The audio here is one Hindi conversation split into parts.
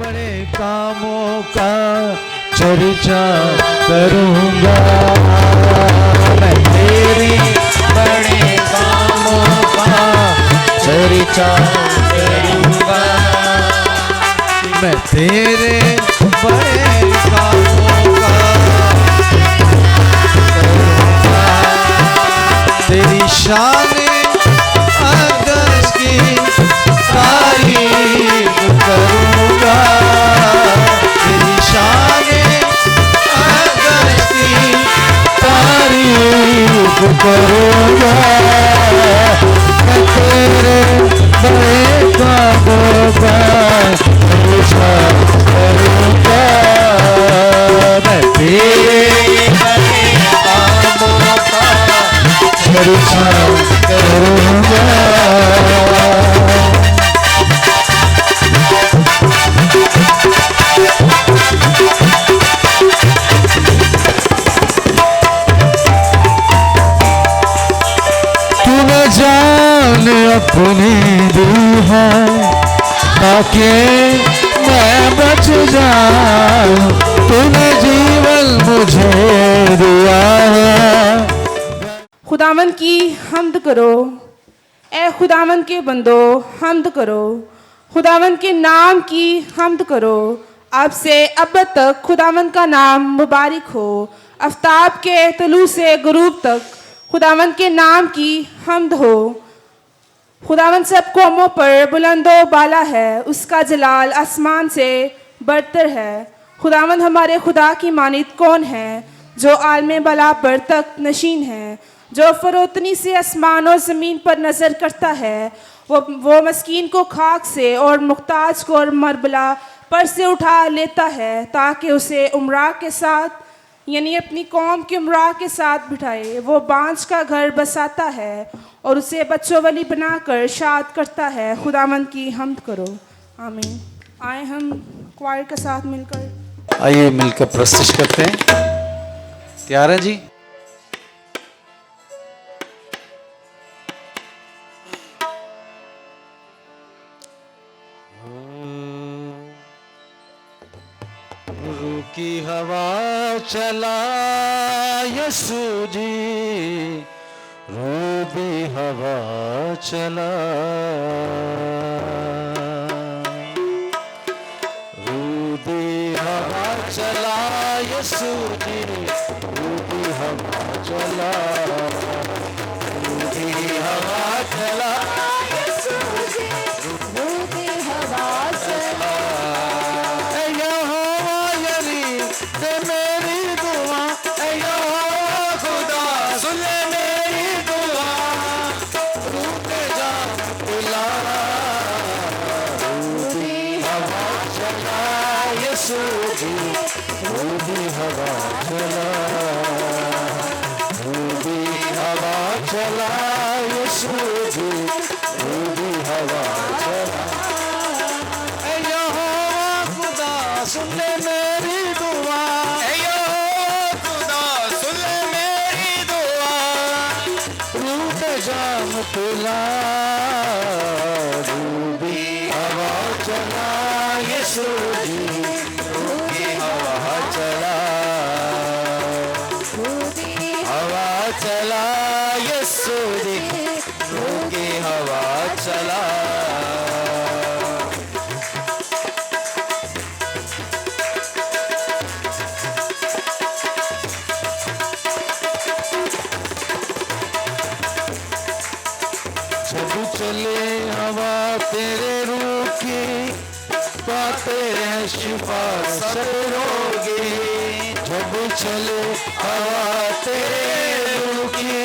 बड़े कामों का चर्चा करूंगा। मैं तेरे बड़े कामों का चर्चा करूंगा। मैं तेरे बड़े कामों का करूंगा। तेरी शान अक़दस की तारीफ करूंगा। तेरी शान अक़दस की तारीफ करूंगा। मैं तेरे बड़े कामों का चर्चा करूंगा। मैं तेरे बड़े कामों का चर्चा करूंगा। तूने जान अपनी दी है ताकि मैं बच जाऊं। तूने जीवन मुझे दिया है। खुदावंद की हम्द करो, ए खुदावंद के बंदो हम्द करो। खुदावंद के नाम की हम्द करो। अब से अब तक खुदावंद का नाम मुबारक हो। आफ्ताब के तलू से गुरूब तक खुदावंद के नाम की हम्द हो। खुदावंद सब कौमों पर बुलंदो बाला है। उसका जलाल आसमान से बरतर है। खुदावंद हमारे खुदा की मानित कौन है जो आलमे बला पर तख्त नशीन है। जो फरोतनी से आसमान और ज़मीन पर नज़र करता है। वो मस्कीन को खाक से और मुख्ताज को और मरबला पर से उठा लेता है ताकि उसे उमरा के साथ यानी अपनी कौम के उमरा के साथ बिठाए। वो बांझ का घर बसाता है और उसे बच्चों वाली बनाकर शाद करता है। खुदावंद की हम्द करो। आमीन। आए हम क्वायर के साथ मिलकर आइए मिलकर प्रस्तुत करते हैं। तैयार है जी? की हवा चला यसू जी, रूबी हवा चला। रूबी हवा चला यसू जी, रूबी हवा चला। रूबी हवा चला यसू जी, रूबी हवा चला। मेरी दुआ खुदा सुन ले मेरी दुआ। रूठे जा बुला। रूबी हवा चला यसू जी, रूबी हवा चला। रूबी हवा चला यसू जी, रूबी हवा चला। यहोवा खुदा सुन ले मेरी दुआ। जाम खुला। रूबी हवा चला यसू जी, रूबी हवा चला। रूबी हवा चला यसू जी, रूबी हवा चला। जब चले हवा तेरे रूह की, पाते हैं शिफा सब रोगी। जब चले हवा तेरे रूह की,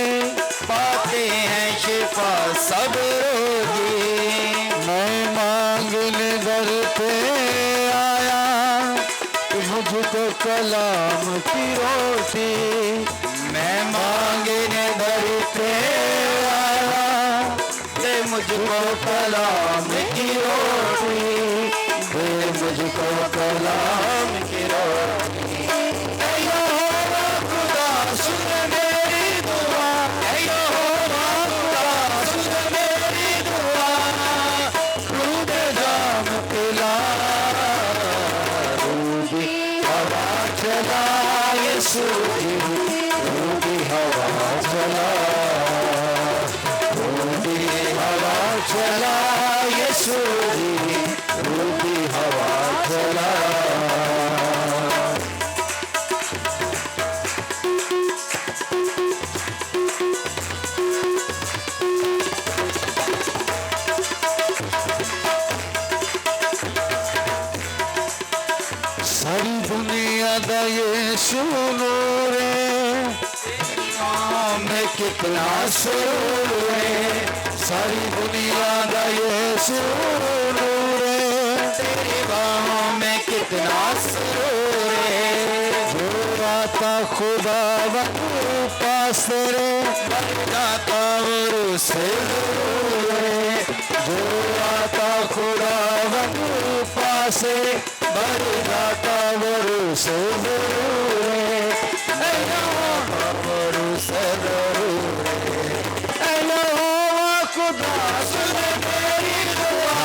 पाते हैं शिफा सब रोगी। मैं मांगने दर पे आया, मुझको कलाम की रोटी। मैं मांगने दर पे आया, मुझको कलाम की रोटी। दे मुझको कलाम की रोटी। यहोवा खुदा सुन मेरी दुआ। यहोवा खुदा सुन मेरी दुआ। रूठे जाम पिला। चला यीशु जी, रूठी हवा चला, रूठी हवा चला यीशु जी, रूठी हवा चला। सारी दुनिया दा यीशु नूर है, में कितना सुरूर है। सारी दुनिया दा यीशु नूर है, तेरी बाहों में कितना सुरूर है। जो आता खुदा वही पास रे, जाता वो से दूर है। जो आता खुदा वही पास रे, बढ़ जाता वो से दूर है। वो से दूर है। खुदा सुन मेरी दुआ,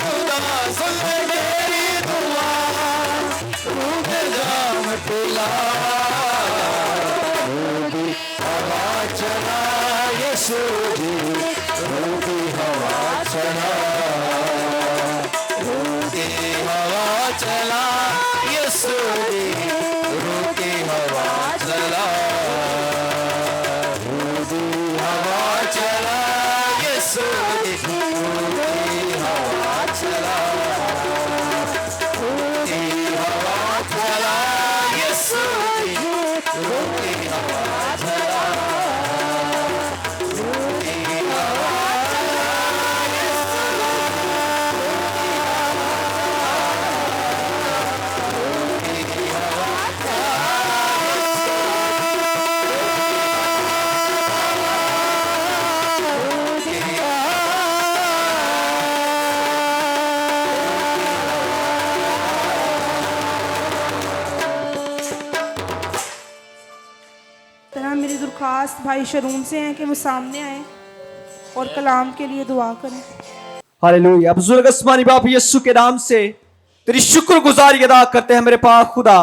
खुदा सुन मेरी दुआ, रूठ जाम पिला, रूठी हवा चला यीशु जी, रूठी हवा चला, रूठी हवा चला यीशु जी, रूठी हवा चला, रूठी हवा चला यीशु जी, रूठी हवा चला, रूठी हवा चला यीशु जी, रूठी हवा चला, रूठी हवा तरह मेरी दरख्वास्त भाई शरून से है कि वो सामने आए और कलाम के लिए दुआ करें। हालेलुया। बुजुर्ग आसमानी बाप यीशु के नाम से तेरी शुक्रगुजारी अदा करते हैं मेरे पाक खुदा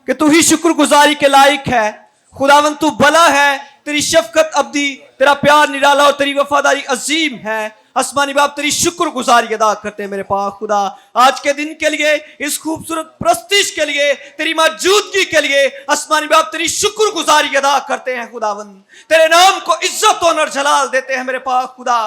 कि तू ही शुक्रगुजारी के लायक है। खुदावन तू भला है, तेरी शफकत अब्दी, तेरा प्यार निराला और तेरी वफादारी अजीम है। आसमानी बाप तेरी शुक्रगुजारी अदा करते हैं मेरे पाक खुदा, आज के दिन के लिए, इस खूबसूरत प्रस्तिश के लिए, तेरी मौजूदगी के लिए आसमानी बाप तेरी शुक्रगुजारी अदा करते हैं खुदावन। तेरे नाम को इज्जत और जलाल देते हैं मेरे पाक खुदा,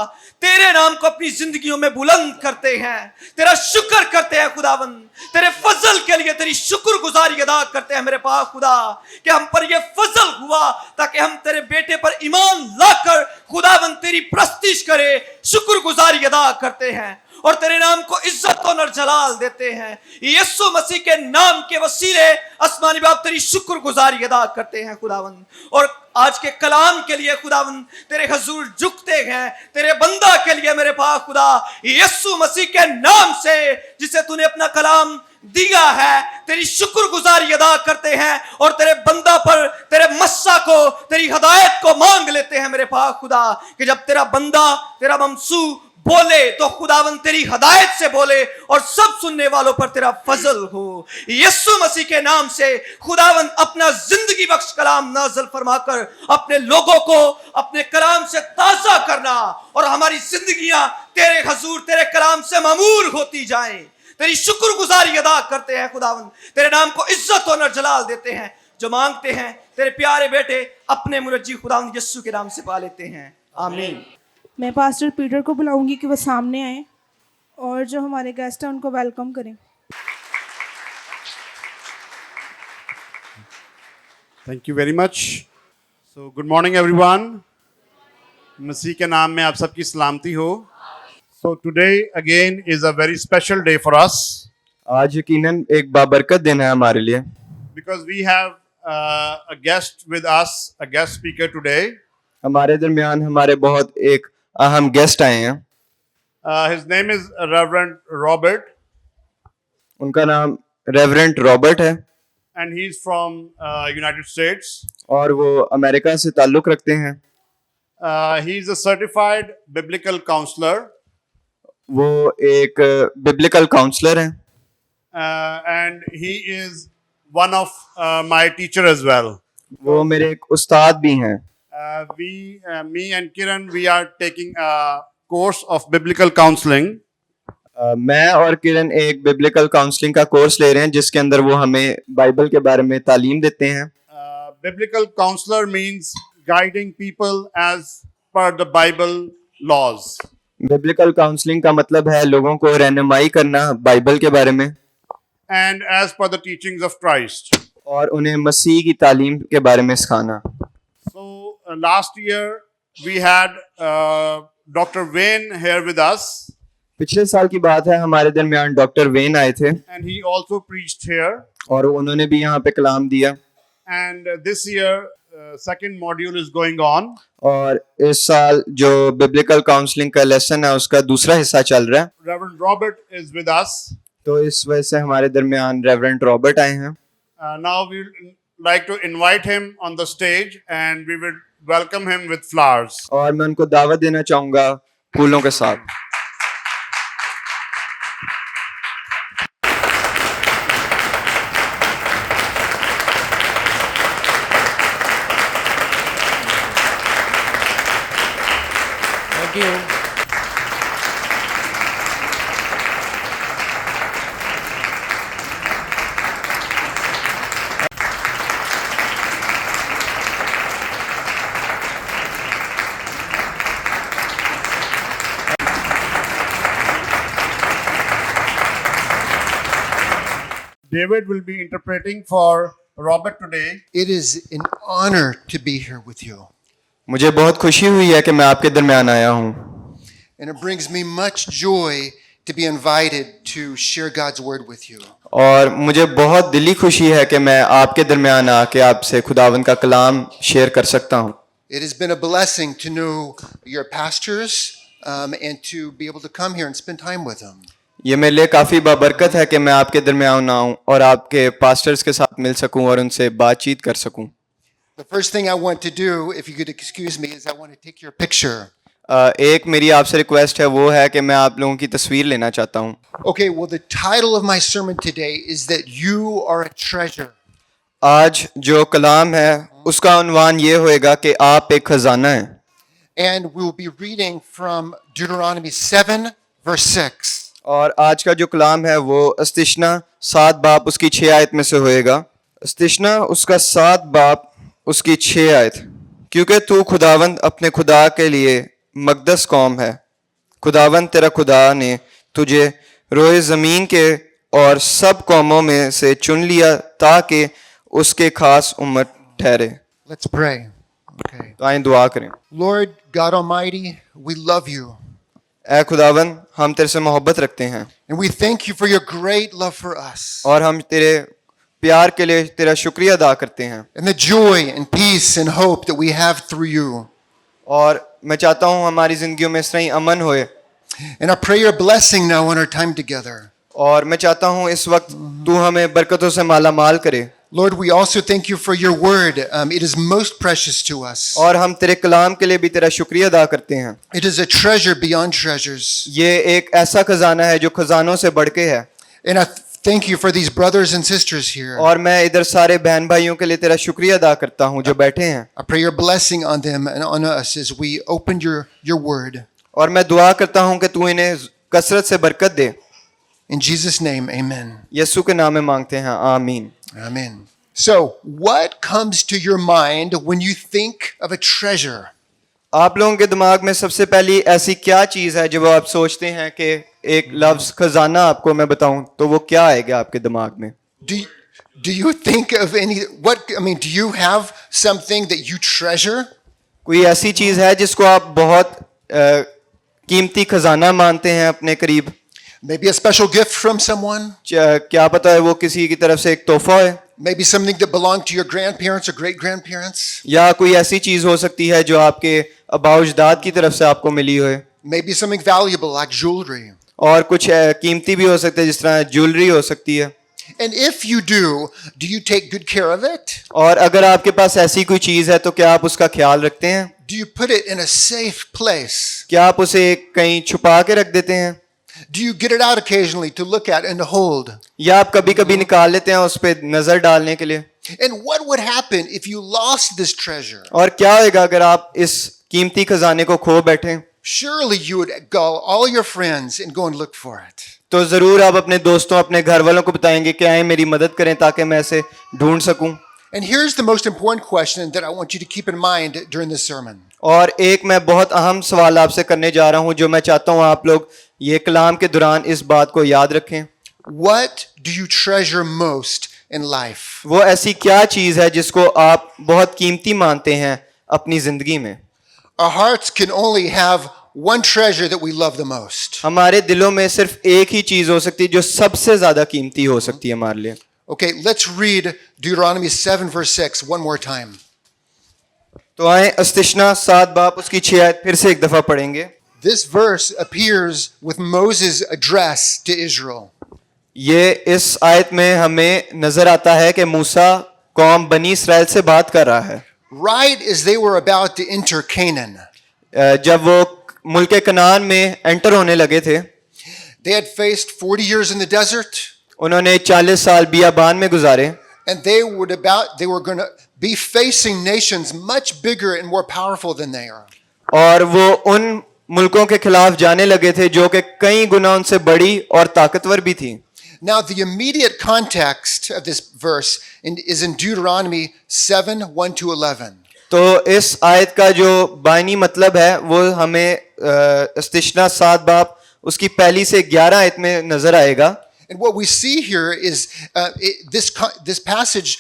तेरे नाम को अपनी जिंदगियों में बुलंद करते हैं, तेरा शुक्र करते हैं खुदावन। तेरे फजल के लिए तेरी शुक्रगुजारी अदा करते हैं मेरे पाक खुदा कि हम पर यह फजल हुआ ताकि हम तेरे बेटे पर ईमान लाकर खुदावन तेरी प्रस्तिश करे, शुक्रगुजारी अदा करते हैं और तेरे नाम को इज्जत और जलाल देते हैं। यीशु मसीह के नाम के वसीले आसमानी बाप तेरी शुक्रगुजारी अदा करते हैं खुदावन। और आज के कलाम के लिए खुदावन तेरे हुजूर झुकते हैं, तेरे बंदा के लिए मेरे पास खुदा यीशु मसीह के नाम से जिसे तूने अपना कलाम दिया है, तेरी शुक्रगुजारी अदा करते हैं और तेरे बंदा पर तेरे मस्सा को, तेरी हदायत को मांग लेते हैं मेरे पास खुदा कि जब तेरा बंदा, तेरा ममसू बोले तो खुदावन तेरी हदायत से बोले और सब सुनने वालों पर तेरा फजल हो। यीशु मसीह के नाम से खुदावन अपना जिंदगी बख्श कलाम नाज़िल फरमाकर अपने लोगों को अपने कलाम से ताजा करना और हमारी जिंदगियां तेरे हुजूर तेरे कलाम से मामूर होती जाएं। तेरी शुक्रगुजारी अदा करते हैं खुदावन, तेरे नाम को इज्जत और जलाल देते हैं। जो मांगते हैं तेरे प्यारे बेटे अपने मुरज्जी खुदावन यीशु के नाम से पा लेते हैं, आमीन। मैं पास्टर पीटर को बुलाऊंगी कि वह सामने आए और जो हमारे गेस्ट हैं उनको वेलकम करें। Thank you very much. So good morning everyone. मसीह के नाम में आप सबकी सलामती हो। So today again is a very special day for us आज यकीनन एक बाबरकत दिन है हमारे लिए, because we have a guest with us, a guest speaker today. हमारे दरमियान हमारे बहुत एक अहम गेस्ट आए हैं। His name is reverend Robert उनका नाम रेवरेंड रॉबर्ट है and he is from United States. और वो अमेरिका से ताल्लुक रखते हैं। He is a certified biblical counsellor वो एक बिब्लिकल काउंसलर हैं and he is one of my teacher as well. वो मेरे एक उस्ताद भी हैं। Me and Kiran, we are taking a course of biblical counseling. मैं और किरण एक बिब्लिकल काउंसलिंग का कोर्स ले रहे हैं जिसके अंदर वो हमें बाइबल के बारे में तालीम देते हैं। Biblical counselor means guiding people as per the Bible laws. Biblical counselling का मतलब है लोगों को रहनुमाई करना बाइबल के बारे में And as per the teachings of Christ. और उन्हें मसीह की तालीम के बारे में सिखाना। So last year we had Dr. Wayne here with us, पिछले साल की बात है, हमारे दरमियान डॉक्टर वेन आए थे and he also preached here. और उन्होंने भी यहाँ पे कलाम दिया। And this year, second module is going on. और इस साल जो बिब्लिकल काउंसलिंग का लेसन है उसका दूसरा हिस्सा चल रहा है। Reverend Robert is with us. तो इस वजह से हमारे दरमियान रेवरेंड रॉबर्ट आए हैं। Now we like to invite him on the stage, and we will welcome him with flowers. और मैं उनको दावत देना चाहूंगा फूलों के साथ। Thank you. David will be interpreting for Robert today. It is an honor to be here with you. मुझे बहुत खुशी हुई है कि मैं आपके दरमियान आया हूँ And it brings me much joy to be invited to share God's word with you. और मुझे बहुत दिली खुशी है कि मैं आपके दरमियान आके आपसे खुदावंद का कलाम शेयर कर सकता हूँ। It has been a blessing to know your pastors and to be able to come here and spend time with them. ये मेरे लिए काफ़ी बाबरकत है कि मैं आपके दरमियान आऊँ और आपके पास्टर्स के साथ मिल सकूँ और उनसे बातचीत कर सकूँ। The first thing I want to do, if you could excuse me, is I want to take your picture. एक मेरी आपसे रिक्वेस्ट है, वो है कि मैं आप लोगों की तस्वीर लेना चाहता हूँ। Okay, well, the title of my sermon today is that you are a treasure. आज जो कलाम है उसका उन्वान ये होएगा कि आप एक खजाना हैं। And we'll be reading from Deuteronomy 7, verse 6. और आज का जो कलाम है वो अस्तिशना 7 बाब उसकी 6 आयत में से होएगा। अस्तिशना उसका 7 बाब उसकी 6 आयत। क्योंकि तू खुदावंद अपने खुदा के लिए मकदस कौम है, खुदावंद तेरा खुदा ने तुझे रोए ज़मीन के और सब कौमों में से चुन लिया ताकि उसके खास उम्मत ठहरे। Let's pray. Okay. तो आइए दुआ करें। Lord God Almighty, we love you. ऐ खुदावंद हम तेरे से मोहब्बत रखते हैं And we thank you for your great love for us. और हम तेरे प्यार के लिए तेरा शुक्रिया अदा करते हैं। And the joy and peace and hope that we have through you. और मैं चाहता हूँ हमारी जिंदगियों में इस तरह ही अमन होए। And I pray your blessing now on our time together. और मैं चाहता हूँ इस वक्त तू हमें बरकतों से माला माल करे। Lord, we also thank you for your word. It is most precious to us. और हम तेरे कलाम के लिए भी तेरा शुक्रिया अदा करते हैं। It is a treasure beyond treasures. ये एक ऐसा खजाना है जो खजानों से बढ़ के है। And I thank you for these brothers and sisters here. और मैं इधर सारे बहन भाइयों के लिए तेरा शुक्रिया अदा करता हूँ जो बैठे हैं। I pray your blessing on them and on us as we open your word. और मैं दुआ करता हूँ कि तू इन्हें कसरत से बरकत दे। In Jesus' name, amen. यीशु के नाम में मांगते हैं, आमीन। Amen. So, what comes to your mind when you think of a treasure? आप लोगों के दिमाग में सबसे पहली ऐसी क्या चीज़ है जब आप सोचते हैं कि एक लफ्ज़ खजाना आपको मैं बताऊं तो वो क्या आएगा आपके दिमाग में? Do you think of do you have something that you treasure? कोई ऐसी चीज़ है जिसको आप बहुत कीमती खजाना मानते हैं अपने करीब? Maybe a special gift from someone? क्या पता है वो किसी की तरफ से एक तोहफा है? Maybe something that belonged to your grandparents or great-grandparents? या कोई ऐसी चीज़ हो सकती है जो आपके आबा-ओ-अजदाद की तरफ से आपको मिली हो। Maybe something valuable like jewelry. और कुछ कीमती भी हो सकता है जिस तरह ज्वेलरी हो सकती है। And if you do you take good care of it? और अगर आपके पास ऐसी कोई चीज़ है तो क्या आप उसका ख्याल रखते हैं? Do you put it in a safe place? क्या आप उसे कहीं छुपा के रख देते हैं? Do you get it out occasionally to look at and to hold? या आप कभी कभी निकाल लेते हैं उस पर नजर डालने के लिए? And what would happen if you lost this treasure? और क्या होगा अगर आप इस कीमती खजाने को खो बैठे? Surely you would call all your friends and go and look for it. तो जरूर आप अपने दोस्तों अपने घर वालों को बताएंगे कि आए मेरी मदद करें ताकि मैं इसे ढूंढ सकूं. And here's the most important question that I want you to keep in mind during this sermon. और एक मैं बहुत अहम सवाल आपसे करने जा रहा हूं जो मैं चाहता हूं आप लोग ये कलाम के दौरान इस बात को याद रखें. What do you treasure most in life? वो ऐसी क्या चीज है जिसको आप बहुत कीमती मानते हैं अपनी जिंदगी में? Our hearts can only have one treasure that we love the most. हमारे दिलों में सिर्फ एक ही चीज हो सकती है जो सबसे ज्यादा कीमती हो सकती है हमारे लिए. Okay, let's read Deuteronomy 7 verse 6 one more time. तो आए अस्तिशना 7 बाब उसकी 6 आयत फिर से एक दफा पढ़ेंगे. This verse appears with Moses' address to Israel. ये इस आयत में हमें नजर आता है कि मूसा कौम बनी इसराइल से बात कर रहा है. Right as they were about to enter Canaan, जब वो मुल्क कनान में एंटर होने लगे थे, they had faced 40 years in the desert, उन्होंने 40 साल बियाबान में गुजारे and they were going to be facing nations much bigger and more powerful than they are. और वो उन मुल्कों के खिलाफ जाने लगे थे जो कि कई गुना उनसे बड़ी और ताकतवर भी थी. Now, the immediate context of this verse is in Deuteronomy 7 1 to 11. तो इस आयत का जो बायनी मतलब है वो हमें इस्तिशना 7 बाब उसकी पहली से 11 आयत में नजर आएगा. And what we see here is this passage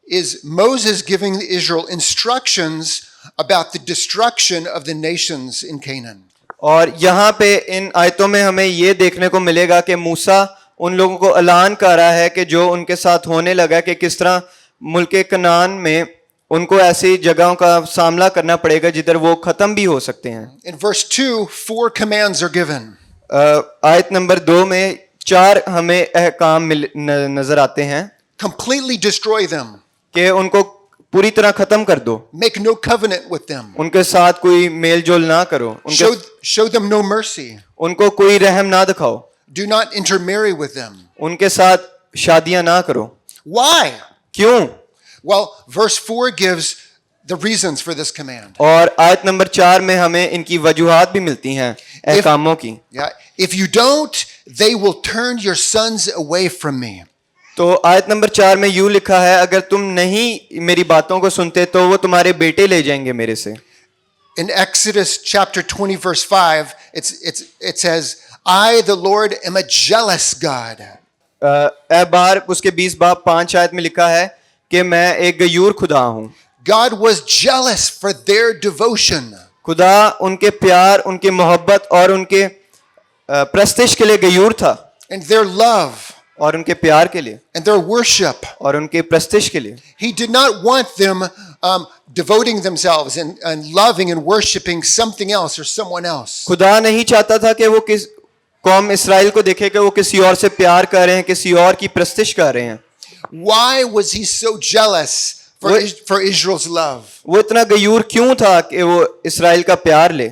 is Moses giving Israel instructions about the destruction of the nations in Canaan. और यहाँ पे इन आयतों में हमें ये देखने को मिलेगा कि मूसा उन लोगों को ऐलान कर रहा है कि जो उनके साथ होने लगा कि किस तरह मुल्क कनान में उनको ऐसी जगहों का सामना करना पड़ेगा जिधर वो खत्म भी हो सकते हैं. In verse 2, 4 commands are given. आयत नंबर 2 में 4 हमें अहकाम नजर आते हैं Completely destroy them. कि उनको पूरी तरह खत्म कर दो, Make no covenant with them. उनके साथ कोई मेल जोल ना करो, Show them no mercy. उनको कोई रहम ना दिखाओ, Do not intermarry with them. उनके साथ शादियां ना करो. Why? क्यों? Well, verse 4 gives the reasons for this command. और आयत नंबर 4 में हमें इनकी वजूहात भी मिलती हैं अहकामों की. Yeah, if you don't, they will turn your sons away from me. तो आयत नंबर 4 में यूं लिखा है अगर तुम नहीं मेरी बातों को सुनते तो वो तुम्हारे बेटे ले जाएंगे मेरे से. In Exodus chapter 20 verse 5, it says, I, the Lord, am a jealous God. बार उसके 20 बाब 5 आयत में लिखा है कि मैं एक गयूर खुदा हूं. God was jealous for their devotion. खुदा उनके प्यार, उनकी मोहब्बत और उनके प्रस्तिश के लिए गयूर था. And their love. और उनके प्यार के लिए. And their worship. और उनके प्रस्तिश के लिए. He did not want them devoting themselves and loving and worshiping something else or someone else. खुदा नहीं चाहता था कि वो किस कौम इस्राएल को देखे कि वो किसी और से प्यार कर रहे हैं, किसी और की प्रस्तिश कर रहे हैं. Why was he so jealous for Israel's love? वो इतना गयूर क्यों था कि वो इस्राएल का प्यार ले?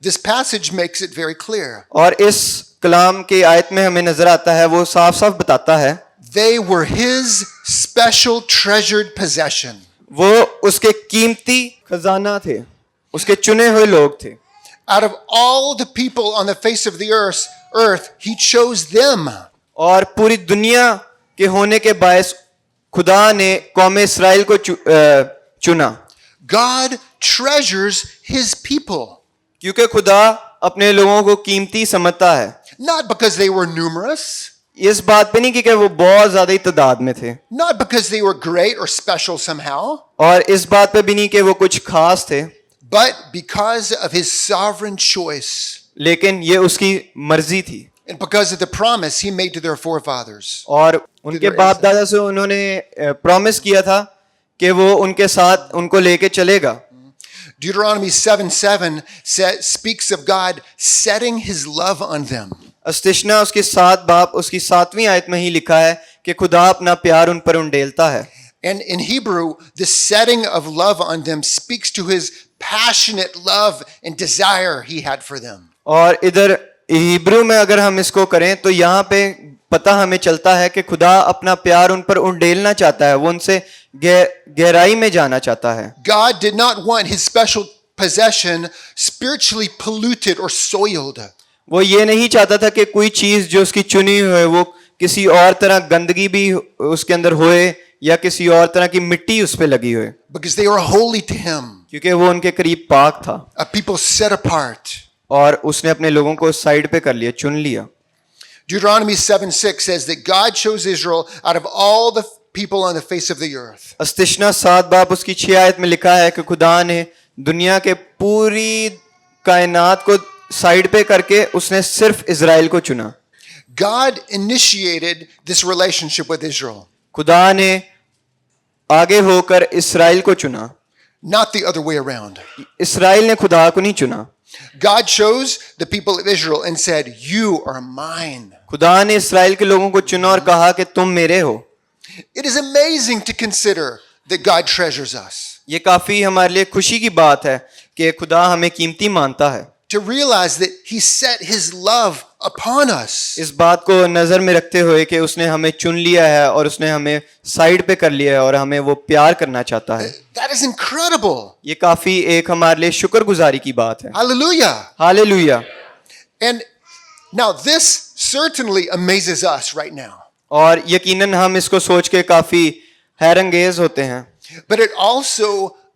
This passage makes it very clear. और इस कलाम के आयत में हमें नजर आता है, वो साफ साफ बताता है They were his special treasured possession. वो उसके कीमती खजाना थे, उसके चुने हुए लोग थे. Out of all the people on the face of the earth, he chose them. और पूरी दुनिया के होने के बायस खुदा ने कौम इस्राएल को चुना. God treasures his people. क्योंकि खुदा अपने लोगों को कीमती समझता है. Not because they were numerous. इस बात पे नहीं कि वो बहुत ज्यादा ही तादाद में थे. Not because they were great or special somehow. और इस बात पे भी नहीं कि वो कुछ खास थे. But because of his sovereign choice. लेकिन ये उसकी मर्जी थी. And because of the promise he made to their forefathers. और उनके बाप दादा से उन्होंने प्रॉमिस किया था कि वो उनके साथ उनको लेके चलेगा. Deuteronomy 7:7 speaks of God setting his love on them. अस्तिशना उसकी 7 बाब उसकी 7वीं आयत में ही लिखा है कि खुदा अपना प्यार उन पर उंडेलता है. And in Hebrew, the setting of love on them speaks to his passionate love and desire he had for them. और इधर हिब्रू में अगर हम इसको करें तो यहाँ पे पता हमें चलता है कि खुदा अपना प्यार उन पर उंडेलना चाहता है, वो उनसे गहराई में जाना चाहता है। God did not want his special possession spiritually polluted or soiled. वो ये नहीं चाहता था कि कोई चीज जो उसकी चुनी हुई है वो किसी और तरह गंदगी भी उसके अंदर होए या किसी और तरह की मिट्टी उस पे लगी हुए, Because they were holy to him, क्योंकि वो उनके करीब पाक था a people set apart. और उसने अपने लोगों को साइड पे कर लिया, चुन लिया। Deuteronomy 7:6 says that God chose Israel out of all the people on the face of the earth. अस्तिशना 7 बाब उसकी 6 आयत में लिखा है कि खुदा ने दुनिया के पूरी कायनात को साइड पे करके उसने सिर्फ इजराइल को चुना। God initiated this relationship with Israel, खुदा ने आगे होकर इस्राएल को चुना, not the other way around. इस्राएल ने खुदा को नहीं चुना। God chose the people of Israel and said, "You are mine." खुदा ने इस्राएल के लोगों को चुना और कहा कि तुम मेरे हो। It is amazing to consider that God treasures us. ये काफी हमारे लिए खुशी की बात है कि खुदा हमें कीमती मानता है। To realize that he set his love upon us. इस बात को नजर में रखते हुए कि उसने हमें चुन लिया है और उसने हमें साइड पे कर लिया है और हमें वो प्यार करना चाहता है। That is incredible. ये काफी एक हमारे लिए शुक्रगुजारी की बात है। Hallelujah. Hallelujah. And now this certainly amazes us right now. और यकीनन हम इसको सोच के काफी हैरंगेज होते हैं। But it also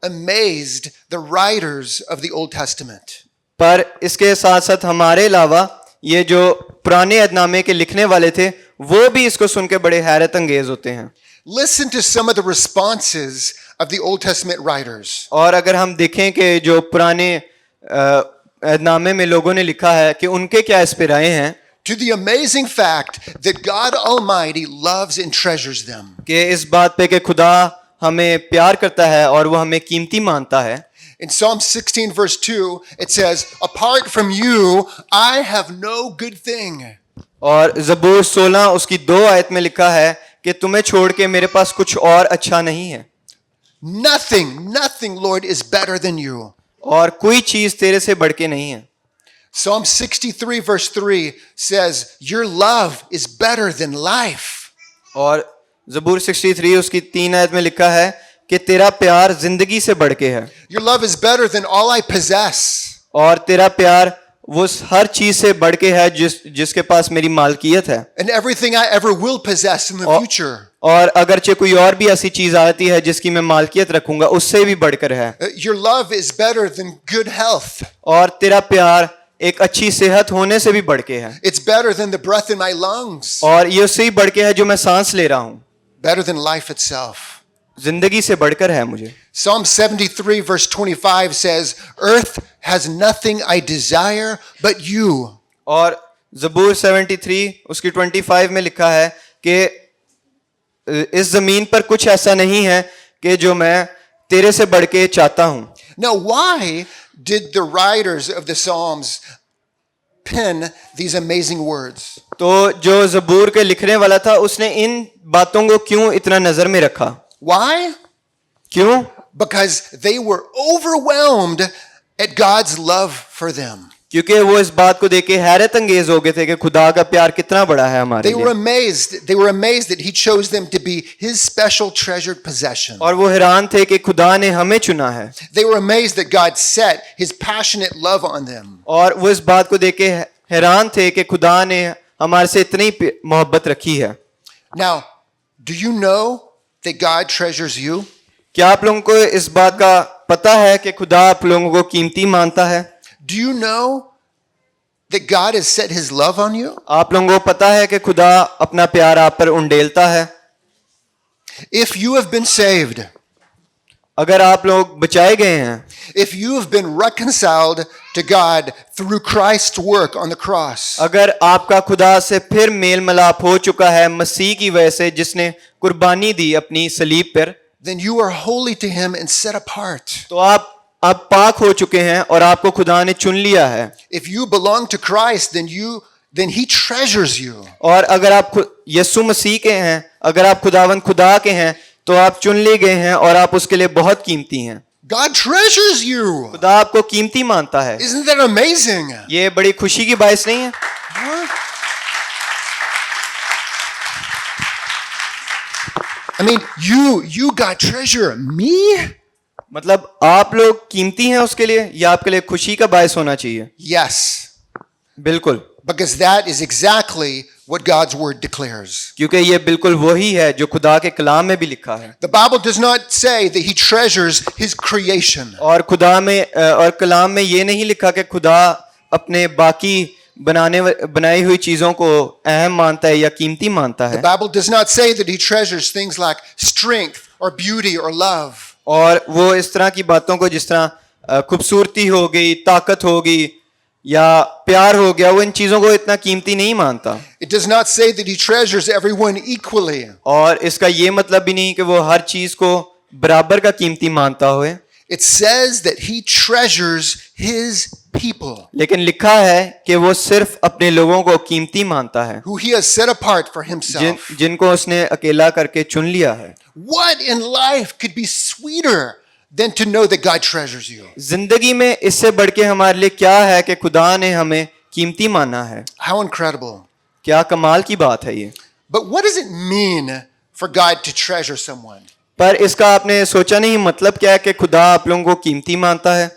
amazed the writers of the Old Testament. पर इसके साथ साथ हमारे अलावा ये जो पुराने अहदनामे के लिखने वाले थे वो भी इसको सुन के बड़े हैरत अंगेज होते हैं। Listen to some of the responses of the Old Testament writers. और अगर हम देखें कि जो पुराने अहदनामे में लोगों ने लिखा है कि उनके क्या इस पे राय हैं, To the amazing fact that God Almighty loves and treasures them. कि इस बात पे कि खुदा हमें प्यार करता है और वो हमें कीमती मानता है। In Psalm 16 verse 2, it says, "Apart from you, I have no good thing." और ज़बूर 16 उसकी 2 आयत में लिखा है कि तुम्हें छोड़ के मेरे पास कुछ और अच्छा नहीं है। Nothing, Lord, is better than you. और कोई चीज तेरे से बढ़ के नहीं है। Psalm 63 verse 3 says, "Your love is better than life." और ज़बूर 63 उसकी 3 आयत में लिखा है कि तेरा प्यार जिंदगी से बढ़ के है Your love is better than all I possess. और तेरा प्यार वो हर चीज से बढ़ के है जिसके पास मेरी मालकियत है। And everything I ever will possess in the और- future. और अगरचे कोई और भी ऐसी चीज आती है जिसकी मैं मालकियत रखूंगा उससे भी बढ़कर है। Your love is better than good health. और तेरा प्यार एक अच्छी सेहत होने से भी बढ़ के है It's better than the breath in my lungs. और ये उससे ही बढ़ के है जो मैं सांस ले रहा हूँ। Better than life itself. जिंदगी से बढ़कर है मुझे। Psalm 73 verse 25 says, "Earth has nothing I desire but you." और ज़बूर 73 उसकी 25 में लिखा है कि इस जमीन पर कुछ ऐसा नहीं है कि जो मैं तेरे से बढ़ के चाहता हूं। Now, why did the writers of the Psalms pen these amazing words? तो जो ज़बूर के लिखने वाला था उसने इन बातों को क्यों इतना नजर में रखा? Why? क्यों? Because they were overwhelmed at God's love for them. क्योंकि वो इस बात को देख के हैरत अंगेज हो गए थे कि खुदा का प्यार कितना बड़ा है हमारे They were लिए। amazed. They were amazed that He chose them to be His special treasured possession. और वो हैरान थे कि खुदा ने हमें चुना है। They were amazed that God set His passionate love on them. और वो इस बात को देख के हैरान थे कि खुदा ने हमारे से इतनी मोहब्बत रखी है। Now, do you know that God treasures you? क्या आप लोगों को इस बात का पता है कि खुदा आप लोगों को कीमती मानता है? Do you know that God has set His love on you? आप लोगों को पता है कि खुदा अपना प्यार आप पर उंडेलता है? If you have been saved, अगर आप लोग बचाए गए हैं, if you have been reconciled to God through Christ's work on the cross, अगर आपका खुदा से फिर मेल मिलाप हो चुका है मसीह की वजह से जिसने कुर्बानी दी अपनी सलीब पर, then you are holy to Him and set apart. तो आप पाक हो चुके हैं और आपको खुदा ने चुन लिया है। If you belong to Christ, then He treasures you. और अगर आप यीशु मसीह के हैं, अगर आप खुदावंद खुदा के हैं, तो आप चुन लिए गए हैं और आप उसके लिए बहुत कीमती हैं। God treasures you. खुदा आपको कीमती मानता है। Isn't that amazing? ये बड़ी खुशी की बात नहीं है? I mean, you got treasure. Me? मतलब आप लोग कीमती हैं उसके लिए, या आपके लिए खुशी का बायस होना चाहिए? Yes. बिल्कुल, Because that is exactly what God's word declares. क्योंकि ये बिल्कुल वही है जो खुदा के कलाम में भी लिखा है। The Bible does not say that he treasures his creation. और खुदा में और कलाम में ये नहीं लिखा कि खुदा अपने बाकी बनाई हुई चीजों को अहम मानता है या कीमती मानता The है। Bible does not say that he treasures things like strength or beauty or love. और वो इस तरह की बातों को, जिस तरह खूबसूरती हो गई, ताकत हो गई या प्यार हो गया, वो इन चीजों को इतना कीमती नहीं मानता। It does not say that he treasures everyone equally. और इसका ये मतलब भी नहीं कि वो हर चीज को बराबर का कीमती मानता होए, It says that he treasures his people, लेकिन लिखा है कि वो सिर्फ अपने लोगों को कीमती मानता है, who he has set apart for himself. जिनको उसने अकेला करके चुन लिया है। What in life could be sweeter than to know that God treasures you? जिंदगी में इससे बढ़ के हमारे लिए क्या है कि खुदा ने हमें कीमती माना है। How incredible. क्या कमाल की बात है ये। But what does it mean for God to treasure someone? पर इसका आपने सोचा नहीं मतलब क्या है कि खुदा आप लोगों को कीमती मानता है?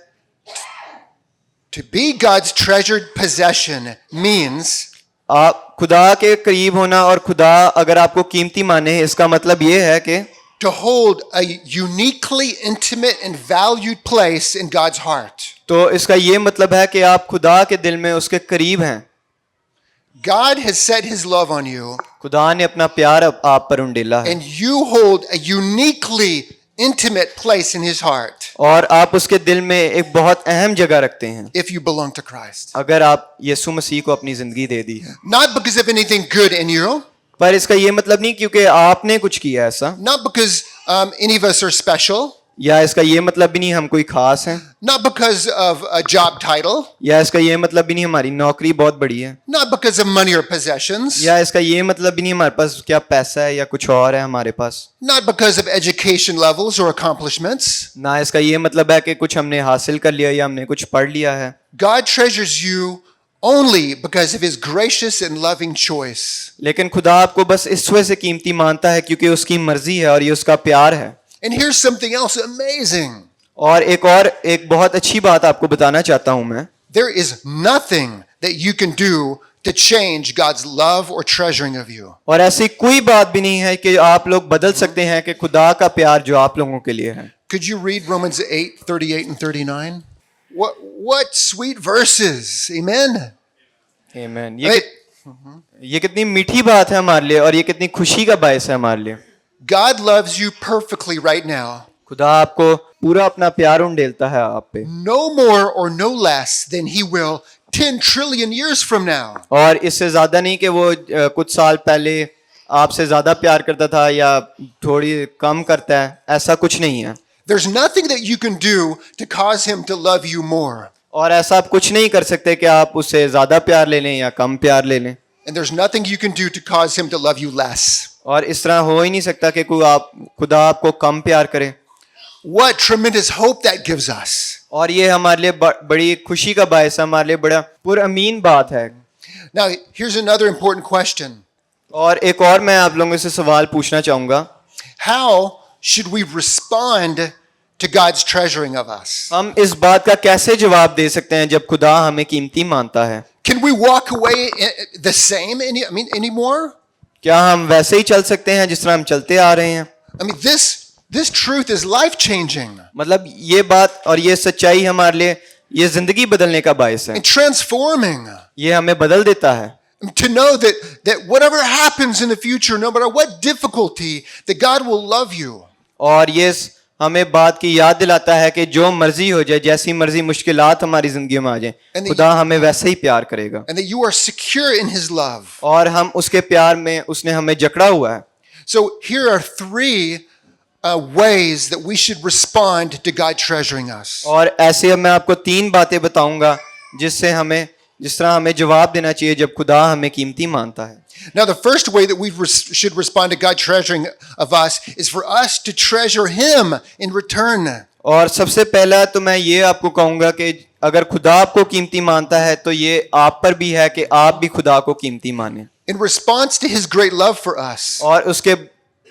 To be God's treasured possession means आप खुदा के करीब होना और खुदा अगर आपको कीमती माने, इसका मतलब ये है कि to hold a uniquely intimate and valued place in God's heart. तो इसका ये मतलब है कि आप खुदा के दिल में उसके करीब हैं। God has set his love on you, खुदा ने अपना प्यार आप पर उंडेला है and you hold a uniquely intimate place in his heart और आप उसके दिल में एक बहुत अहम जगह रखते हैं if you belong to Christ. अगर आप यीशु मसीह को अपनी जिंदगी दे दी है। Not because of anything good in you, पर इसका ये मतलब नहीं क्योंकि आपने कुछ किया ऐसा, not because any of us are special, या इसका ये मतलब भी नहीं हम कोई खास हैं, not because of a job title, या इसका ये मतलब भी नहीं हमारी नौकरी बहुत बड़ी है, not because of money or possessions, या इसका ये मतलब भी नहीं हमारे पास क्या पैसा है या कुछ और है हमारे पास, not because of education levels or accomplishments. ना इसका ये मतलब है कि कुछ हमने हासिल कर लिया या हमने कुछ पढ़ लिया है। God treasures you only because of his gracious and loving choice. लेकिन खुदा आपको बस इस वजह से कीमती मानता है क्योंकि उसकी मर्जी है और ये उसका प्यार है। And here's something else amazing. और एक बहुत अच्छी बात आपको बताना चाहता हूं मैं। There is nothing that you can do to change God's love or treasuring of you. और ऐसी कोई बात भी नहीं है कि आप लोग बदल सकते हैं कि खुदा का प्यार जो आप लोगों के लिए है। Could you read Romans 8:38 and 39? What sweet verses. Amen. आमीन। Hey, ये कितनी मीठी बात है हमारे लिए और ये कितनी खुशी का बायस है हमारे लिए। God loves you perfectly right now. खुदा आपको पूरा अपना प्यार उंडेलता है आप पे, No more or no less than he will 10 trillion years from now. और इससे ज्यादा नहीं कि वो कुछ साल पहले आपसे ज्यादा प्यार करता था या थोड़ी कम करता है, ऐसा कुछ नहीं है। There's nothing that you can do to cause him to love you more. और ऐसा आप कुछ नहीं कर सकते कि आप उससे ज्यादा प्यार ले लें या कम प्यार ले लें, And there's nothing you can do to cause him to love you less. और इस तरह हो ही नहीं सकता कि खुदा आपको कम प्यार करे। What tremendous hope that gives us. और ये हमारे लिए बड़ी खुशी का बायस है, हमारे लिए बड़ा पुरअमीन बात है। Now, here's another important question. और एक और मैं आप लोगों से सवाल पूछना चाहूंगा, How should we respond to God's treasuring of us? हम इस बात का कैसे जवाब दे सकते हैं जब खुदा हमें कीमती मानता है? Can we walk away the same anymore? क्या हम वैसे ही चल सकते हैं जिस तरह हम चलते आ रहे हैं? I mean, this truth is life changing मतलब ये बात और ये सच्चाई हमारे लिए ये जिंदगी बदलने का बायस है, and transforming. ये हमें बदल देता है। To know that whatever happens in the future, no matter what difficulty, that God will love you. और ये हमें बात की याद दिलाता है कि जो मर्जी हो जाए, जैसी मर्जी मुश्किलात हमारी जिंदगी में आ जाए, खुदा हमें वैसे ही प्यार करेगा And that you are secure in his love. और हम उसके प्यार में उसने हमें जकड़ा हुआ है। So here are three ways that we should respond to God treasuring us. और ऐसे अब मैं आपको 3 बातें बताऊंगा जिस तरह हमें जवाब देना चाहिए जब खुदा हमें कीमती मानता है। Now, the first way that we should respond to God treasuring of us is for us to treasure him in return. और सबसे पहला तो मैं ये आपको कहूंगा कि अगर खुदा आपको कीमती मानता है तो ये आप पर भी है कि आप भी खुदा को कीमती माने। In response to his great love for us, और उसके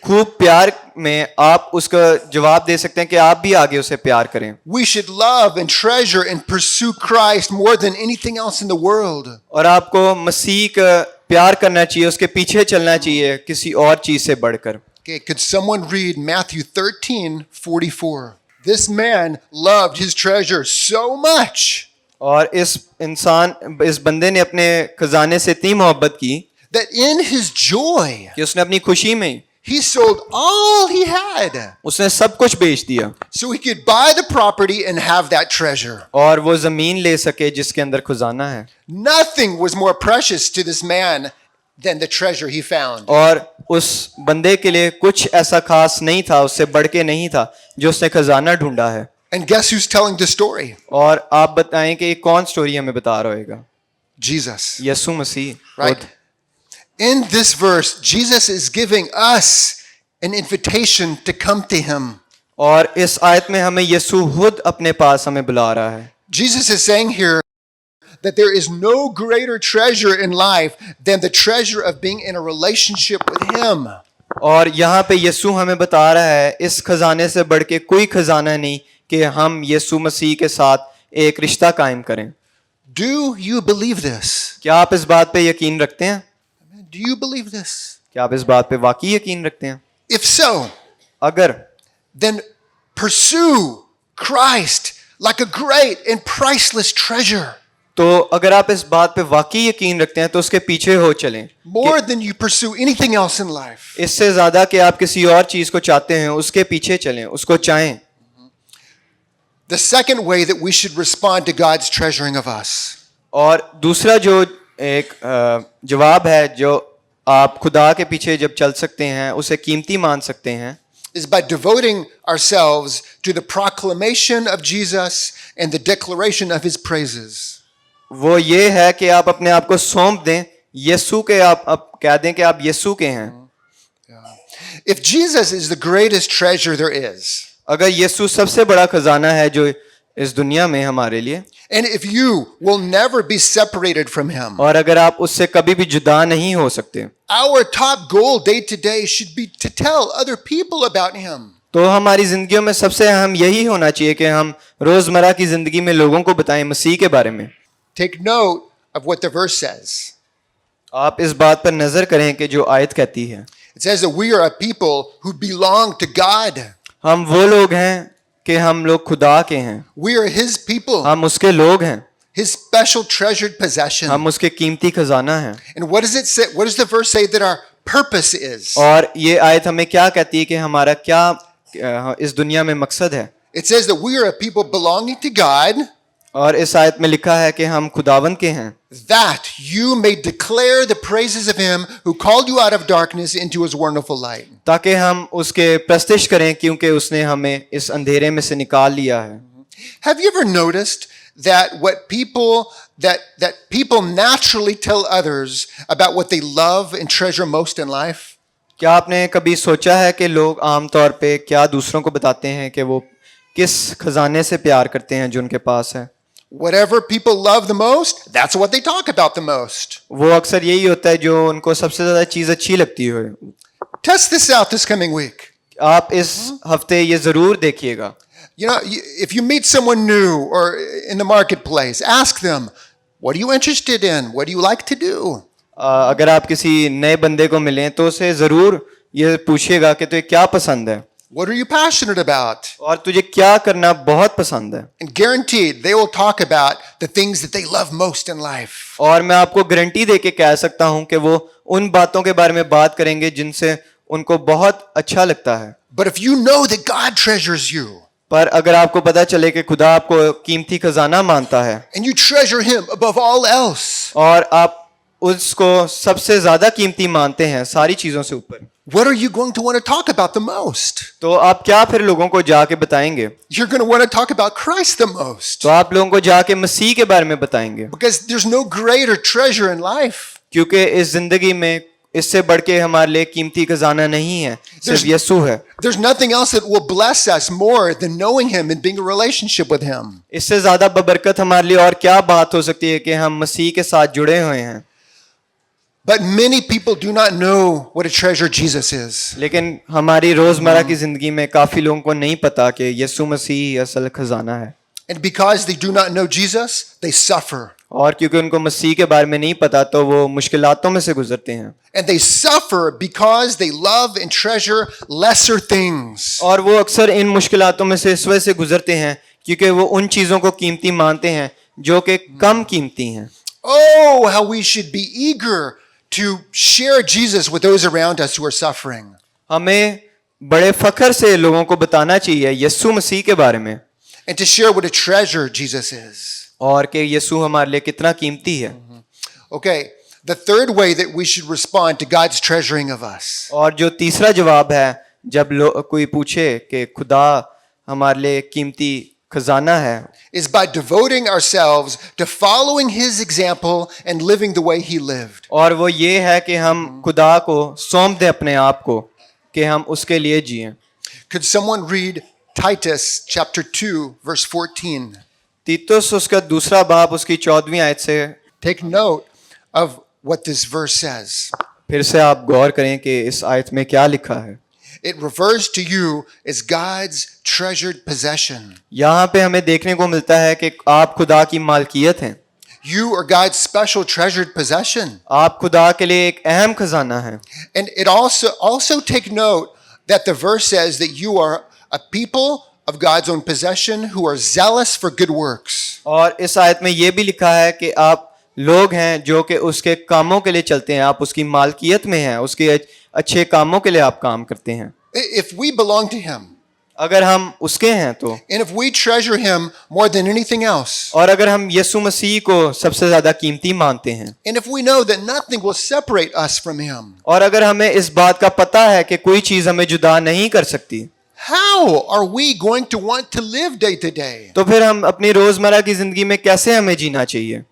खूब प्यार में आप उसका जवाब दे सकते हैं कि आप भी आगे उसे प्यार करें। we should love and treasure and pursue Christ more than anything else in the world. और आपको मसीह का प्यार करना चाहिए, उसके पीछे चलना चाहिए किसी और चीज से बढ़कर। Okay, could someone read Matthew 13:44? This man loved his treasure so much और इस बंदे ने अपने खजाने से इतनी मोहब्बत की that in his joy कि उसने अपनी खुशी में he sold all he had उसने सब कुछ बेच दिया so he could buy the property and have that treasure. और वो जमीन ले सके जिसके अंदर खजाना है। Nothing was more precious to this man than the treasure he found. और उस बंदे के लिए कुछ ऐसा खास नहीं था, उससे बढ़ के नहीं था जो उसने खजाना ढूंढा है। And guess who's telling the story? और आप बताएं कि ये कौन स्टोरी हमें बता रहा होगा? Jesus. Yesu Masih. Right? In this verse, Jesus is giving us an invitation to come to him. और इस आयत में हमें यसु खुद अपने पास हमें बुला रहा है। Jesus is saying here that there is no greater treasure in life than the treasure of being in a relationship with him. और यहाँ पे यसु हमें बता रहा है इस खजाने से बढ़ के कोई खजाना नहीं कि हम यसु मसीह के साथ एक रिश्ता कायम करें। Do you believe this? क्या आप इस बात पे यकीन रखते हैं? Do you believe this? क्या आप इस बात पे वाकई यकीन रखते हैं? If so, अगर then pursue Christ like a great and priceless treasure. तो अगर आप इस बात पे वाकई यकीन रखते हैं तो उसके पीछे हो चलें। More than you pursue anything else in life. इससे ज्यादा कि आप किसी और चीज को चाहते हैं उसके पीछे चलें, उसको चाहें। The second way that we should respond to God's treasuring of us और दूसरा जो एक जवाब है जो आप खुदा के पीछे जब चल सकते हैं उसे कीमती मान सकते हैं is by devoting ourselves to the proclamation of Jesus and the declaration of his praises. वो ये है कि आप अपने आप को सौंप दें यीशु के, आप कह दें कि आप यीशु के हैं। If Jesus is the greatest treasure there is, अगर यीशु सबसे बड़ा खजाना है जो इस दुनिया में हमारे लिए, and if you will never be separated from him, और अगर आप उससे कभी भी जुदा नहीं हो सकते, our top goal day to day should be to tell other people about him. तो हमारी जिंदगियों में सबसे अहम यही होना चाहिए कि हम रोजमर्रा की जिंदगी में लोगों को बताएं मसीह के बारे में। Take note of what the verse says. आप इस बात पर नजर करें कि जो आयत कहती है, It says that we are a people who belong to God. हम वो लोग हैं कि हम लोग खुदा के हैं, We are his people, हम उसके लोग हैं, his special treasured possession. हम उसके कीमती खजाना हैं। And what does it say? What does the verse say that our purpose is? और ये आयत हमें क्या कहती है कि हमारा क्या इस दुनिया में मकसद है। It says that we are a people belonging to God, और इस आयत में लिखा है कि हम खुदावंद के हैं, that you may declare the praises of him who called you out of darkness into his wonderful light. ताकि हम उसके प्रस्तिश करें क्योंकि उसने हमें इस अंधेरे में से निकाल लिया है। Have you ever noticed that that people naturally tell others about what they love and treasure most in life? क्या आपने कभी सोचा है कि लोग आमतौर पे क्या दूसरों को बताते हैं कि वो किस खजाने से प्यार करते हैं जो उनके पास है? Whatever people love the most, that's what they talk about the most. वो अक्सर यही होता है जो उनको सबसे ज्यादा चीज अच्छी लगती हो। Test this out this coming week. आप इस हफ्ते ये जरूर देखिएगा। You know, if you meet someone new or in the marketplace, ask them, what are you interested in? What do you like to do? अगर आप किसी नए बंदे को मिलें तो उसे जरूर ये पूछिएगा कि तुझे क्या पसंद है What are you passionate about? और तुझे क्या करना बहुत पसंद है। And guaranteed, they will talk about the things that they love most in life. और मैं आपको गारंटी दे के कह सकता हूं कि वो उन बातों के बारे में बात करेंगे जिनसे उनको बहुत अच्छा लगता है। But if you know that God treasures you, पर अगर आपको पता चले कि खुदा आपको कीमती खजाना मानता है and you treasure him above all else, और आप उसको सबसे ज्यादा कीमती मानते हैं सारी चीजों से ऊपर, what are you going to want to talk about the most? तो आप क्या फिर लोगों को जाके बताएंगे? You're going to want to talk about Christ the most. तो आप लोगों को जाके मसीह के बारे में बताएंगे, Because there's no greater treasure in life. क्योंकि इस जिंदगी में इससे बढ़ के हमारे लिए कीमती खजाना नहीं है, सिर्फ यीशु है। There's nothing else that will bless us more than knowing him and being in a relationship with him. इससे ज्यादा बबरकत हमारे लिए और क्या बात हो सकती है कि हम मसीह के साथ जुड़े हुए हैं। But many people do not know what a treasure Jesus is. लेकिन हमारी रोजमर्रा की जिंदगी में काफी लोगों को नहीं पता कि यीशु मसीह असल खजाना है। And because they do not know Jesus, they suffer. और क्योंकि उनको मसीह के बारे में नहीं पता तो वो मुश्किलातों में से गुजरते हैं। And they suffer because they love and treasure lesser things. और वो अक्सर इन मुश्किलातों में से इस वजह से गुजरते हैं क्योंकि वो उन चीजों को कीमती मानते हैं जो कि कम कीमती हैं। Oh, how we should be eager to share Jesus with those around us who are suffering. हमें बड़े फख्र से लोगों को बताना चाहिए यीशु मसीह के बारे में And to share what a treasure Jesus is. और कि यीशु हमारे लिए कितना कीमती है। Okay, the third way that we should respond to God's treasuring of us और जो तीसरा जवाब है जब कोई पूछे कि खुदा हमारे लिए कीमती खजाना है is by devoting ourselves to following his example and living the way he lived. और वो ये है कि हम खुदा को सौंप दें अपने आप को कि हम उसके लिए जिएं। Could someone read Titus chapter 2 verse 14? तीतुस उसका दूसरा बाब उसकी 14वीं आयत से Take note of what this verse says. फिर से आप गौर करें कि इस आयत में क्या लिखा है। It refers to you as God's treasured possession. यहाँ पे हमें देखने को मिलता है कि आप खुदा की मालकियत हैं। You are God's special treasured possession. आप खुदा के लिए एक अहम खजाना है। And it also take note that the verse says that you are a people of God's own possession who are zealous for good works. और इस आयत में ये भी लिखा है कि आप लोग हैं जो कि उसके कामों के लिए चलते हैं, आप उसकी मालकियत में हैं, उसके अच्छे कामों के लिए आप काम करते हैं। If we belong to him, अगर हम उसके हैं तो, and if we treasure him more than anything else, और अगर हम यीशु मसीह को सबसे ज्यादा कीमती मानते हैं, and if we know that nothing will separate us from him, और अगर हमें इस बात का पता है कि कोई चीज हमें जुदा नहीं कर सकती, how are we going to want to live day to day? तो फिर हम अपनी रोजमर्रा की जिंदगी में कैसे हमें जीना चाहिए?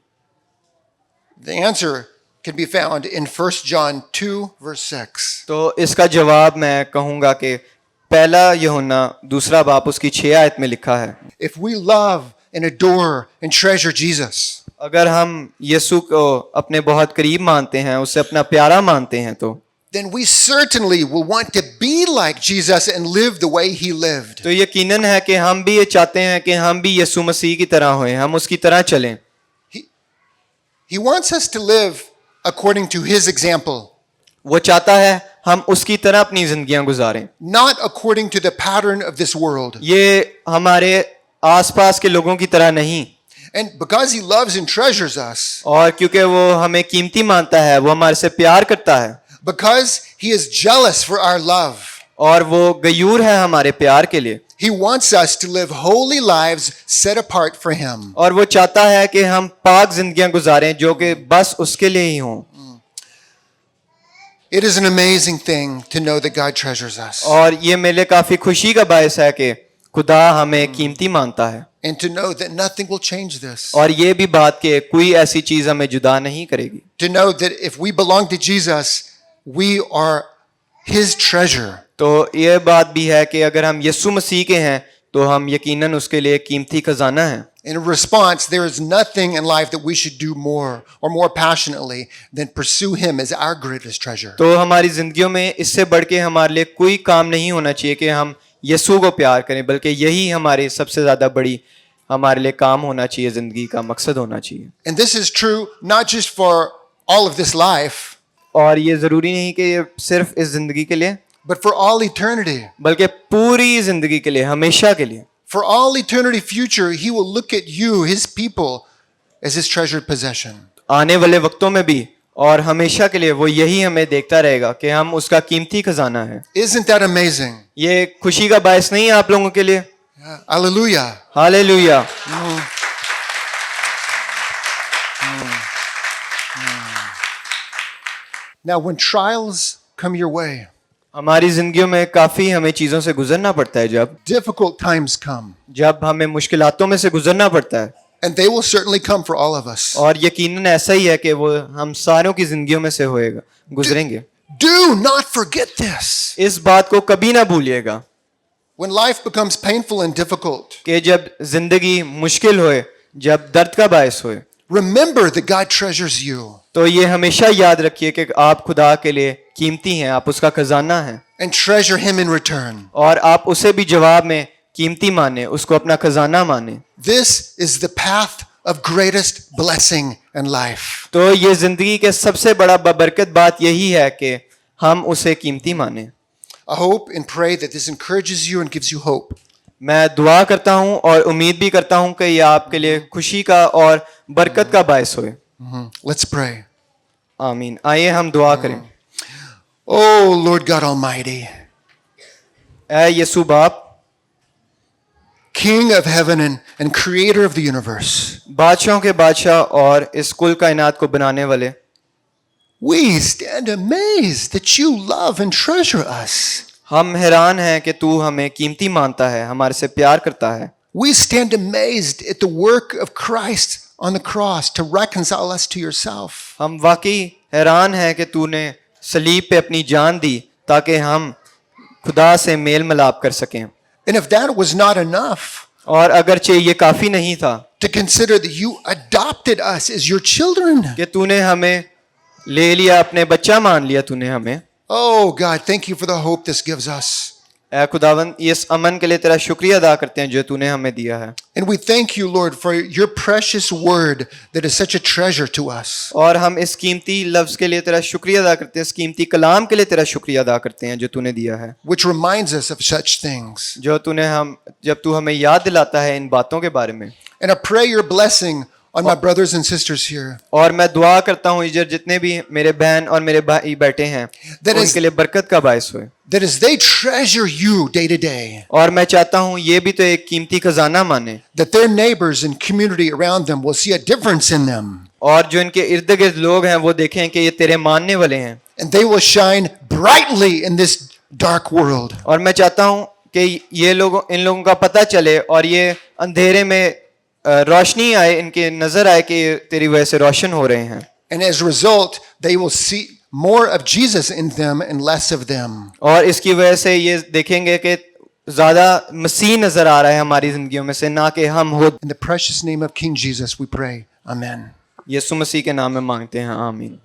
The answer can be found in 1 John 2 verse 6. तो इसका जवाब मैं कहूंगा कि पहला यूहन्ना दूसरा बाप उसकी 6 आयत में लिखा है। If we love and adore and treasure Jesus, अगर हम यीशु को अपने बहुत करीब मानते हैं, उसे अपना प्यारा मानते हैं, तो then we certainly will want to be like Jesus and live the way he lived. तो यकीनन है कि हम भी ये चाहते हैं कि हम भी यीशु मसीह की तरह होएं, हम उसकी तरह चलें। He wants us to live according to his example, वो चाहता है हम उसकी तरह अपनी जिंदगियां गुजारें, not according to the pattern of this world. ये हमारे आसपास के लोगों की तरह नहीं। And because he loves and treasures us, और क्योंकि वो हमें कीमती मानता है, वो हमारे से प्यार करता है, because he is jealous for our love, और वो गयूर है हमारे प्यार के लिए, he wants us to live holy lives set apart for him. और वो चाहता है कि हम पाक जिंदगियां गुजारें जो कि बस उसके लिए ही हों। It is an amazing thing to know that God treasures us, और ये मेरे लिए काफी खुशी का बायस है कि खुदा हमें कीमती मानता है, and to know that nothing will change this. और ये भी बात कि कोई ऐसी चीज हमें जुदा नहीं करेगी। To know that if we belong to Jesus, we are his treasure. तो ये बात भी है कि अगर हम यीशु मसीह के हैं तो हम यकीनन उसके लिए कीमती खजाना है। In response, there is nothing in life that we should do more or more passionately than pursue him as our greatest treasure. तो हमारी जिंदगियों में इससे बढ़ के हमारे लिए कोई काम नहीं होना चाहिए कि हम यीशु को प्यार करें, बल्कि यही हमारी सबसे ज्यादा बड़ी हमारे लिए काम होना चाहिए, जिंदगी का मकसद होना चाहिए। And this is true not just for all of this life, और ये जरूरी नहीं कि ये सिर्फ इस जिंदगी के लिए, but for all eternity. बल्कि पूरी जिंदगी के लिए, हमेशा के लिए। For all eternity future, he will look at you, his people, as his treasured possession. आने वाले वक्तों में भी और हमेशा के लिए वो यही हमें देखता रहेगा कि हम उसका कीमती खजाना है। Isn't that amazing? ये खुशी का बायस नहीं है आप लोगों के लिए? Hallelujah. Hallelujah. Now, when trials come your way, हमारी जिंदगियों में काफी हमें चीजों से गुजरना पड़ता है, difficult times come, जब हमें मुश्किलातों में से गुजरना पड़ता है, and they will certainly come for all of us. और यकीनन ऐसा ही है कि वो हम सारों की जिंदगियों में से होएगा, गुजरेंगे। Do not forget this. इस बात को कभी ना भूलिएगा When life becomes painful and difficult, कि जब जिंदगी मुश्किल होए, जब दर्द का बायस होए, remember that God treasures you तो ये हमेशा याद रखिए कि आप खुदा के लिए कीमती हैं, आप उसका खजाना हैं and treasure Him in return. और आप उसे भी जवाब में कीमती माने, उसको अपना खजाना माने। This is the path of greatest blessing in life. तो ये जिंदगी के सबसे बड़ा बबरकत बात यही है कि हम उसे कीमती माने। I hope and pray that this encourages you and gives you hope. मैं दुआ करता हूँ और उम्मीद भी करता हूँ कि ये आपके लिए खुशी का और बरकत का बायस होए। Let's pray. आमीन। आइए हम दुआ करें। Oh, Lord God Almighty, ऐ यीशु बाप, King of heaven and creator of the universe, बादशाहों के बादशाह और इस कुल कायनात को बनाने वाले, we stand amazed that you love and treasure us. हम हैरान हैं कि तू हमें कीमती मानता है, हमारे से प्यार करता है। We stand amazed at the work of Christ on the cross to reconcile us to yourself. हम वाकई हैरान हैं कि तूने सलीब पे अपनी जान दी ताकि हम खुदा से मेल मिलाप कर सकें। And if that was not enough, और अगरचे ये काफी नहीं था to consider that you adopted us as your children. कि तूने हमें ले लिया, अपने बच्चा मान लिया तूने हमें। Oh God, thank you for the hope this gives us. ऐ खुदावन, इस अमन के लिए तेरा शुक्रिया अदा करते हैं जो तूने हमें दिया है। And we thank you, Lord, for your precious word that is such a treasure to us. और हम इस कीमती लफ्ज के लिए तेरा शुक्रिया अदा करते हैं, इस कीमती कलाम के लिए तेरा शुक्रिया अदा करते हैं जो तूने दिया है, Which reminds us of such things. जब तू हमें याद दिलाता है इन बातों के बारे में। And I pray your blessing on my brothers and sisters here. और मैं दुआ करता हूँ इधर जितने भी मेरे बहन और मेरे भाई बैठे हैं That is- उनके लिए बरकत का बायस होए। That as they treasure you day to day, और मैं चाहता हूँ ये भी तो एक कीमती खजाना माने, that their neighbors and community around them will see a difference in them. और जो इनके इर्द गिर्द लोग हैं वो देखें कि ये तेरे मानने वाले हैं। And they will shine brightly in this dark world. और मैं चाहता हूँ कि इन लोगों का पता चले और ये अंधेरे में रोशनी आए, इनके नजर आए कि ये तेरी वजह से रोशन हो रहे हैं। And as a result, they will see more of Jesus in them and less of them. और इसकी वजह से ये देखेंगे कि ज्यादा मसीह नजर आ रहा है हमारी जिंदगियों में से, ना कि हम खुद। In the precious name of King Jesus, we pray. Amen. यीशु मसीह के नाम में मांगते हैं, आमीन।